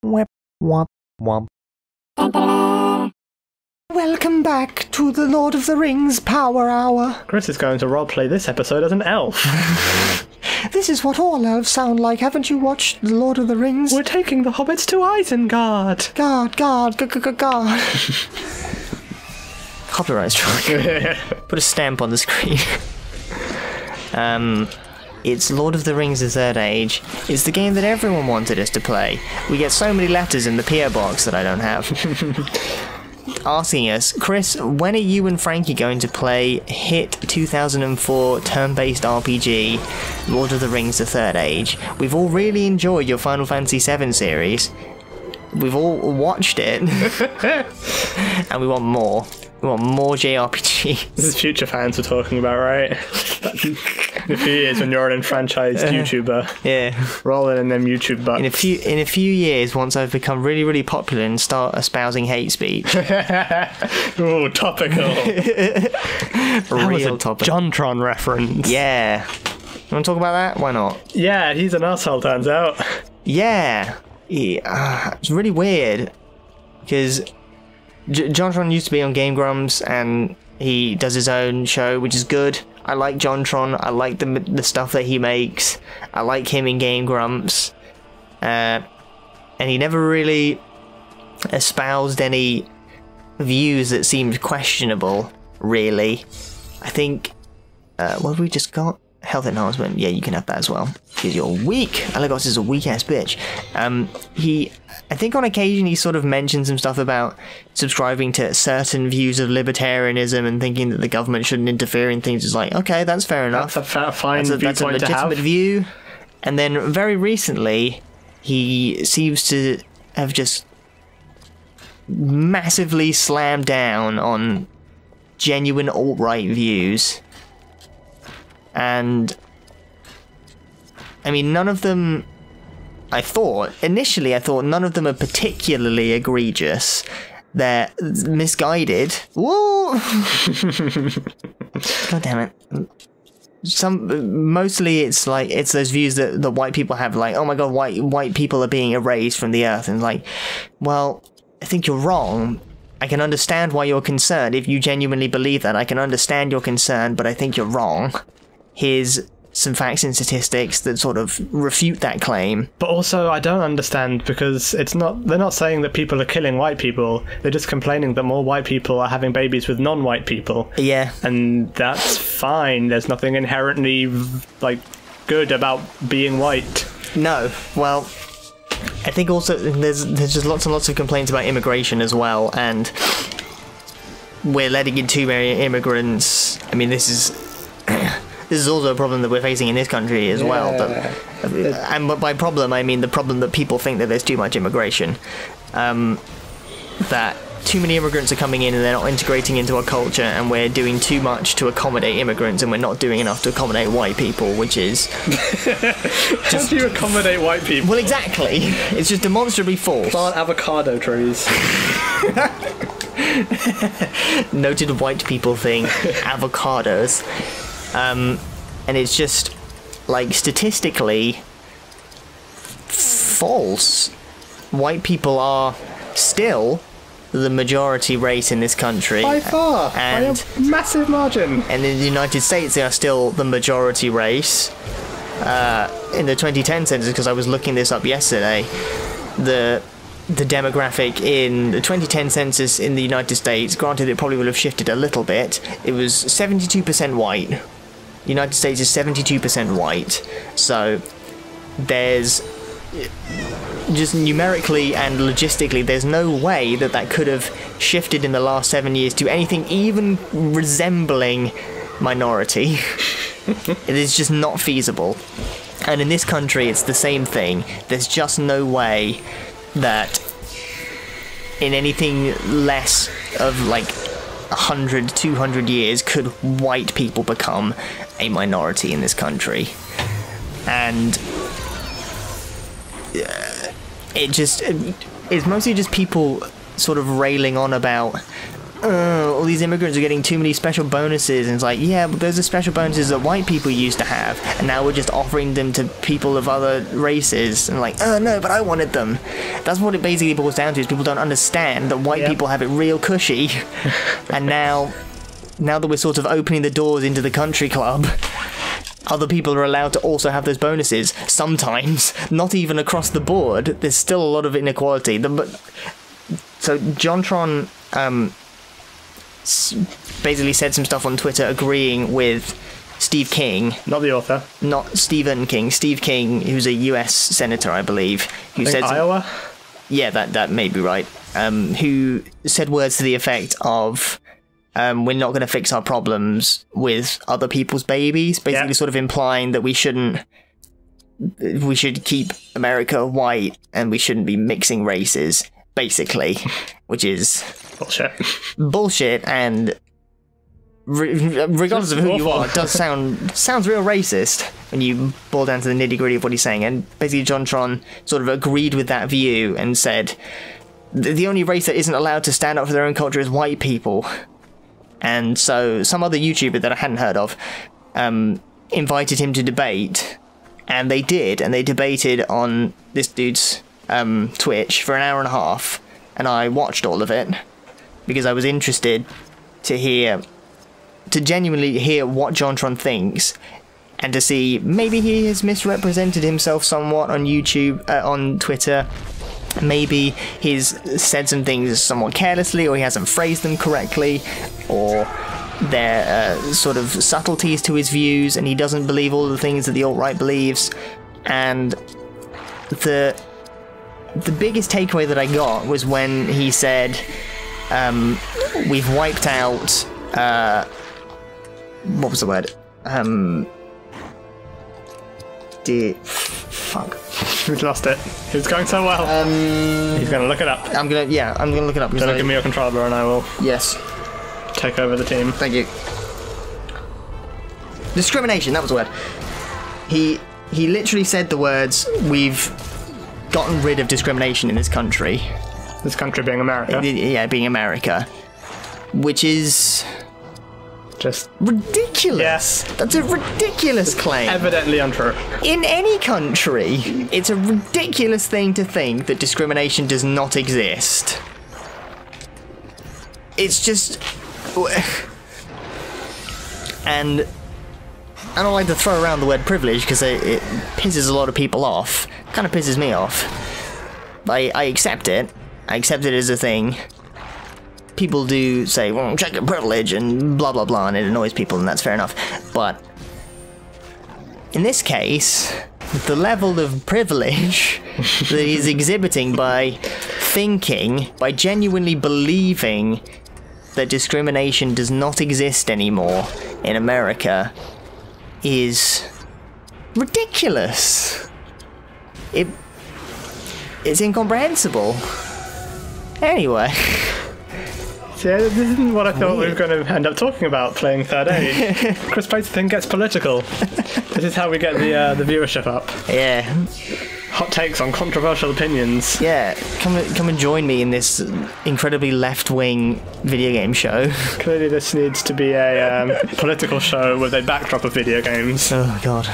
Whip, womp, womp. Welcome back to the Lord of the Rings Power Hour. Chris is going to roleplay this episode as an elf. This is what all elves sound like. Haven't you watched The Lord of the Rings? We're taking the hobbits to Isengard. God. Copyright strike. Put a stamp on the screen. It's Lord of the Rings The Third Age. It's the game that everyone wanted us to play. We get so many letters in the PO box that I don't have. Asking us, Chris, when are you and Frankie going to play hit 2004 turn-based RPG, Lord of the Rings The Third Age? We've all really enjoyed your Final Fantasy VII series. We've all watched it. And we want more. We want more JRPGs. This is future fans we're talking about, right? In a few years when you're an enfranchised YouTuber. Yeah. Rolling in them YouTube bucks. In a few years, once I've become really, really popular and start espousing hate speech. Ooh, topical. Real topical. JonTron reference. Yeah. You want to talk about that? Why not? Yeah, he's an asshole, turns out. Yeah. It's really weird. Because JonTron used to be on Game Grumps, and he does his own show, which is good. I like JonTron. I like the stuff that he makes. I like him in Game Grumps. And he never really espoused any views that seemed questionable, really. I think... what have we just got? Health enhancement. Yeah, you can have that as well. Because you're weak. Alagos is a weak-ass bitch. I think on occasion he sort of mentioned some stuff about subscribing to certain views of libertarianism and thinking that the government shouldn't interfere in things. It's like, okay, that's fair enough. That's a fine viewpoint that's a legitimate view. And then very recently, he seems to have just massively slammed down on genuine alt-right views. And I mean, none of them... Initially I thought none of them are particularly egregious. They're misguided. Whoa! God damn it. Mostly it's those views that white people have, like, oh my god, white people are being erased from the earth, and like, well, I think you're wrong. I can understand why you're concerned. If you genuinely believe that, I can understand your concern, but I think you're wrong. Here's some facts and statistics that sort of refute that claim. But also, I don't understand, because they're not saying that people are killing white people. They're just complaining that more white people are having babies with non-white people. Yeah. And that's fine. There's nothing inherently, like, good about being white. No. Well, I think also there's just lots and lots of complaints about immigration as well, and we're letting in too many immigrants. I mean, this is also a problem that we're facing in this country as well. But by problem, I mean the problem that people think that there's too much immigration. That too many immigrants are coming in and they're not integrating into our culture, and we're doing too much to accommodate immigrants, and we're not doing enough to accommodate white people, which is... How do you accommodate white people? Well, exactly. It's just demonstrably false. Plant avocado trees. Noted white people thing. Avocados. And it's just, like, statistically false. White people are still the majority race in this country. By far, and by a massive margin. And in the United States, they are still the majority race. In the 2010 census, because I was looking this up yesterday, the demographic in the 2010 census in the United States, granted it probably will have shifted a little bit, it was 72% white. United States is 72% white, so there's just numerically and logistically there's no way that could have shifted in the last 7 years to anything even resembling minority. It is just not feasible. And in this country it's the same thing. There's just no way that in anything less of like 100, 200 years could white people become a minority in this country. And it's mostly just people sort of railing on about, all these immigrants are getting too many special bonuses, and it's like, yeah, but those are special bonuses that white people used to have, and now we're just offering them to people of other races, and like, oh no, but I wanted them. That's what it basically boils down to, is people don't understand that white people have it real cushy, and now that we're sort of opening the doors into the country club, other people are allowed to also have those bonuses. Sometimes, not even across the board. There's still a lot of inequality. So JonTron basically said some stuff on Twitter agreeing with Steve King. Not the author. Not Stephen King. Steve King, who's a US senator, I believe. Who said Iowa? Yeah, that may be right. Who said words to the effect of, we're not going to fix our problems with other people's babies, basically sort of implying that we should keep America white and we shouldn't be mixing races, basically, which is bullshit, and regardless of who you are, it does sounds real racist when you boil down to the nitty-gritty of what he's saying. And basically JonTron sort of agreed with that view and said the only race that isn't allowed to stand up for their own culture is white people. And so some other YouTuber that I hadn't heard of invited him to debate, and they did, and they debated on this dude's Twitch for an hour and a half, and I watched all of it because I was interested to genuinely hear what JonTron thinks, and to see maybe he has misrepresented himself somewhat on YouTube, on Twitter. Maybe he's said some things somewhat carelessly, or he hasn't phrased them correctly, or there are sort of subtleties to his views, and he doesn't believe all the things that the alt-right believes. And the biggest takeaway that I got was when he said, we've wiped out, what was the word? Fuck. We've lost it. It's going so well. He's going to look it up. I'm gonna look it up. Just give me your controller and I will take over the team. Thank you. Discrimination, that was the word. He literally said the words, we've gotten rid of discrimination in this country. This country being America? Yeah, being America. Which is just ridiculous. Yes. That's a ridiculous claim. Evidently untrue. In any country, it's a ridiculous thing to think that discrimination does not exist. It's just... And I don't like to throw around the word privilege because it pisses a lot of people off. Kind of pisses me off. I accept it. I accept it as a thing. People do say, well, check your privilege and blah blah blah, and it annoys people, and that's fair enough. But in this case, the level of privilege that he's exhibiting by genuinely believing that discrimination does not exist anymore in America is ridiculous. It's incomprehensible. Anyway. Yeah, this isn't what I thought we were going to end up talking about, playing Third Aid. Chris Prater thing gets political. This is how we get the viewership up. Yeah. Hot takes on controversial opinions. Yeah, come and join me in this incredibly left-wing video game show. Clearly this needs to be a political show with a backdrop of video games. Oh god.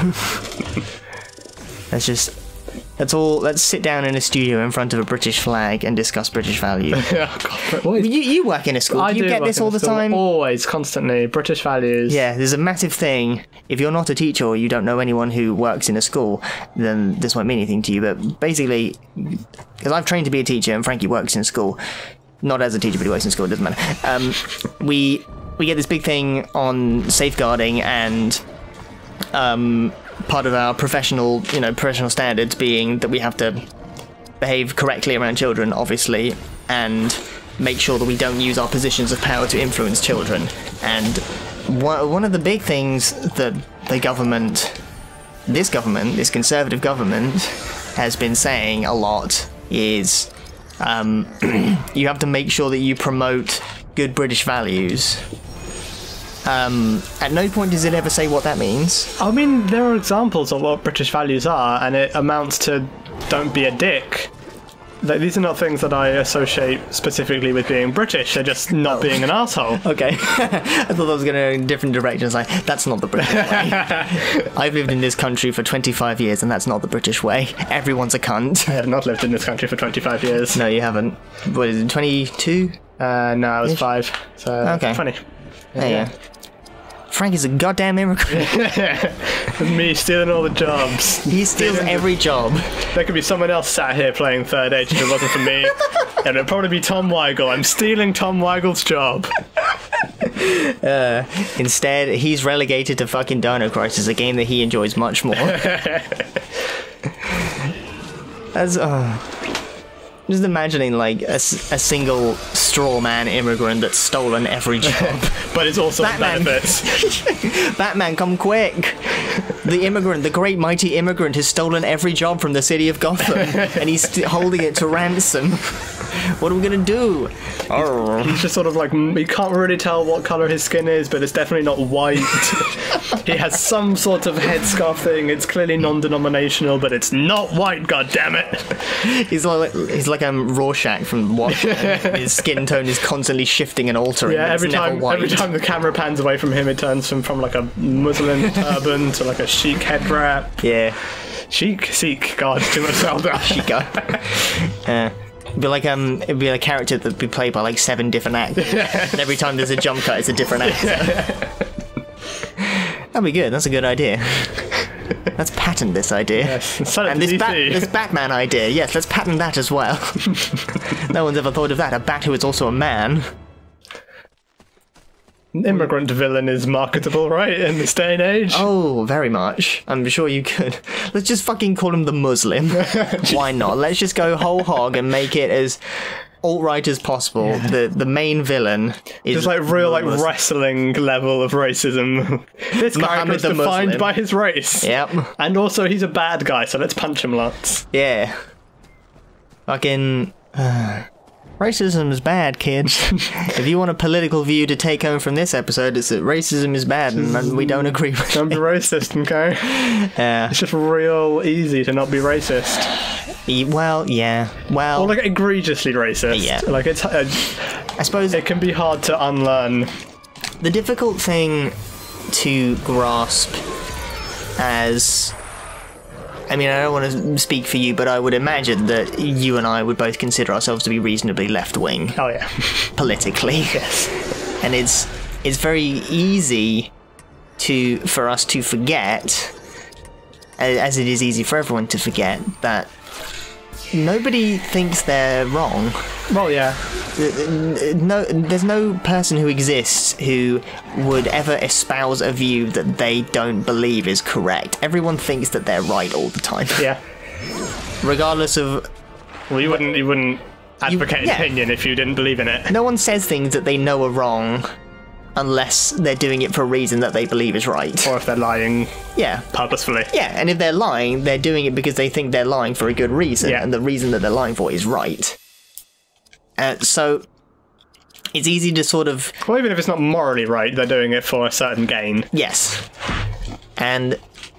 Let's sit down in a studio in front of a British flag and discuss British values. Oh, God. You work in a school. Do you get this all the time? Always, constantly. British values. Yeah, there's a massive thing. If you're not a teacher or you don't know anyone who works in a school, then this won't mean anything to you. But basically, because I've trained to be a teacher and Frankie works in a school, not as a teacher, but he works in school, it doesn't matter. We get this big thing on safeguarding and part of our professional standards being that we have to behave correctly around children, obviously, and make sure that we don't use our positions of power to influence children. And one of the big things that this conservative government, has been saying a lot is you have to make sure that you promote good British values. At no point does it ever say what that means. I mean, there are examples of what British values are, and it amounts to don't be a dick. Like, these are not things that I associate specifically with being British. They're just not being an asshole. Okay. I thought I was going to go in different directions. Like, that's not the British way. I've lived in this country for 25 years, and that's not the British way. Everyone's a cunt. I have not lived in this country for 25 years. No, you haven't. What is it, 22? No, I was 5. So, Okay. 20. Yeah. Frank is a goddamn immigrant. Me stealing all the jobs. He steals every job. There could be someone else sat here playing Third Age if it wasn't for me. And it'd probably be Tom Weigel. I'm stealing Tom Weigel's job. Instead, he's relegated to fucking Dino Crisis, a game that he enjoys much more. As just imagining like a single straw man immigrant that's stolen every job. But it's also Batman. benefits. Batman, come quick! The immigrant, the great mighty immigrant, has stolen every job from the city of Gotham, and he's holding it to ransom. What are we gonna do? He's just sort of like, you can't really tell what colour his skin is, but it's definitely not white. He has some sort of headscarf thing. It's clearly non-denominational, but it's not white, goddammit. He's like Rorschach from Watchmen. His skin tone is constantly shifting and altering. Yeah, but it's never white. every time the camera pans away from him, it turns from like a muslin turban to like a chic head wrap. Yeah. Chic, God, too much Zelda. Chico. It'd be a character that'd be played by like 7 different actors. And every time there's a jump cut, it's a different actor. That'd be good. That's a good idea. Let's patent this idea. Yes. And this Batman idea, yes, let's patent that as well. No one's ever thought of that. A bat who is also a man. Immigrant villain is marketable, right, in this day and age? Oh, very much. I'm sure you could. Let's just fucking call him the Muslim. Why not? Let's just go whole hog and make it as alt-right as possible. Yeah. The main villain is just like real like wrestling level of racism. This character is defined by his race. Yep. And also he's a bad guy, so let's punch him lots. Yeah. Fucking racism is bad, kids. If you want a political view to take home from this episode, it's that racism is bad and we don't agree with it. Don't be racist, okay? Yeah. It's just real easy to not be racist. Well, yeah. Well, or like egregiously racist. Yeah. Like it's I suppose it can be hard to unlearn. The difficult thing to grasp as... I mean, I don't want to speak for you, but I would imagine that you and I would both consider ourselves to be reasonably left-wing. Oh, yeah. Politically. Yes. And it's very easy for us to forget, as it is easy for everyone to forget, that nobody thinks they're wrong. Well, yeah. No, there's no person who exists who would ever espouse a view that they don't believe is correct. Everyone thinks that they're right all the time. Yeah. Regardless of... Well, you wouldn't advocate an opinion if you didn't believe in it. No one says things that they know are wrong unless they're doing it for a reason that they believe is right. Or if they're lying purposefully. Yeah, and if they're lying, they're doing it because they think they're lying for a good reason, and the reason that they're lying for is right. So, it's easy to sort of... Well, even if it's not morally right, they're doing it for a certain gain. Yes. And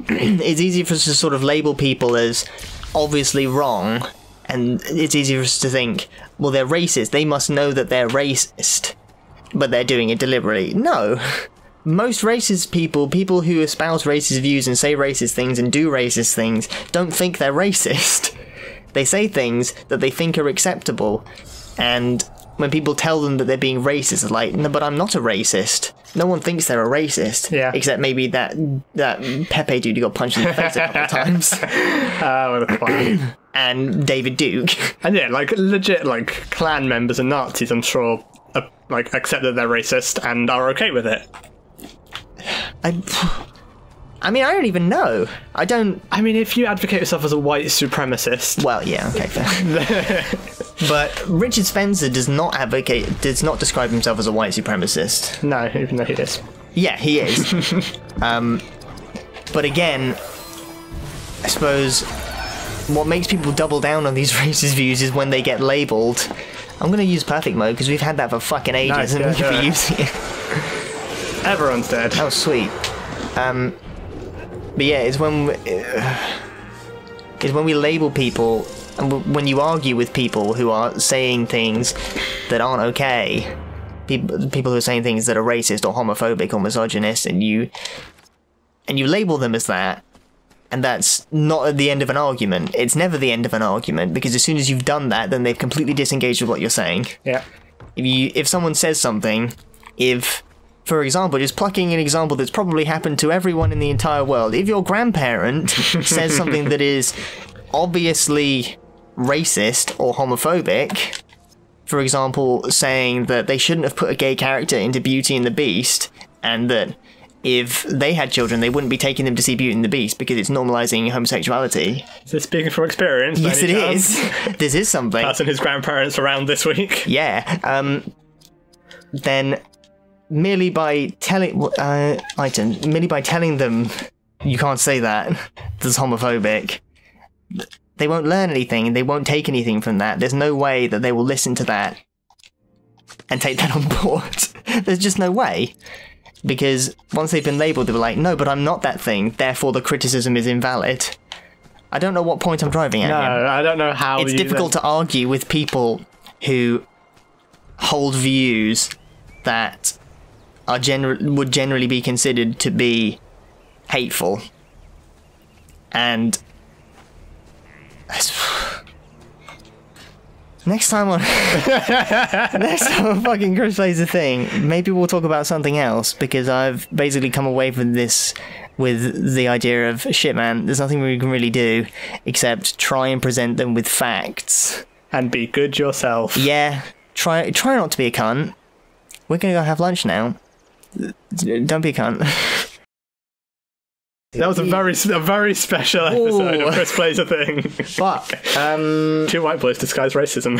it's easy for us to sort of label people as obviously wrong, and it's easy for us to think, well, they're racist, they must know that they're racist, but they're doing it deliberately. No. Most racist people who espouse racist views and say racist things and do racist things, don't think they're racist. They say things that they think are acceptable, and when people tell them that they're being racist, it's like, no, but I'm not a racist. No one thinks they're a racist. Yeah. Except maybe that Pepe dude who got punched in the face a couple of times. What a fun. And David Duke. And yeah, like legit, like Klan members and Nazis, I'm sure, like accept that they're racist and are okay with it. I mean, I don't even know. I mean, if you advocate yourself as a white supremacist... Well, yeah, okay, fair. But Richard Spencer does not describe himself as a white supremacist. No, even though he is. Yeah, he is. But again, I suppose what makes people double down on these racist views is when they get labelled. I'm going to use perfect mode because we've had that for fucking ages, nice, and we could be using it. Everyone's dead. Oh, sweet. But yeah, it's when we label people And when you argue with people who are saying things that aren't okay, people who are saying things that are racist or homophobic or misogynist, and you label them as that, and that's not at the end of an argument. It's never the end of an argument, because as soon as you've done that, then they've completely disengaged with what you're saying. Yeah. If someone says something, for example, just plucking an example that's probably happened to everyone in the entire world, if your grandparent says something that is obviously racist or homophobic, for example, saying that they shouldn't have put a gay character into Beauty and the Beast, and that if they had children, they wouldn't be taking them to see Beauty and the Beast because it's normalising homosexuality. Is this speaking from experience? Yes, it is. This is something. That's in his grandparents around this week. Yeah. Then merely by telling them you can't say that, that's homophobic, they won't learn anything and they won't take anything from that. There's no way that they will listen to that and take that on board. There's just no way. Because once they've been labelled, they'll be like, no, but I'm not that thing, therefore the criticism is invalid. I don't know what point I'm driving at. No, here. I don't know how. It's difficult to argue with people who hold views that are would generally be considered to be hateful. And next time on fucking Chris plays a thing, maybe we'll talk about something else, because I've basically come away from this with the idea of, shit man, there's nothing we can really do except try and present them with facts. And be good yourself. Yeah, try not to be a cunt. We're gonna go have lunch now. Don't be a cunt. That was a very special episode of Chris Plays a Thing. Fuck. 2 white boys disguise racism.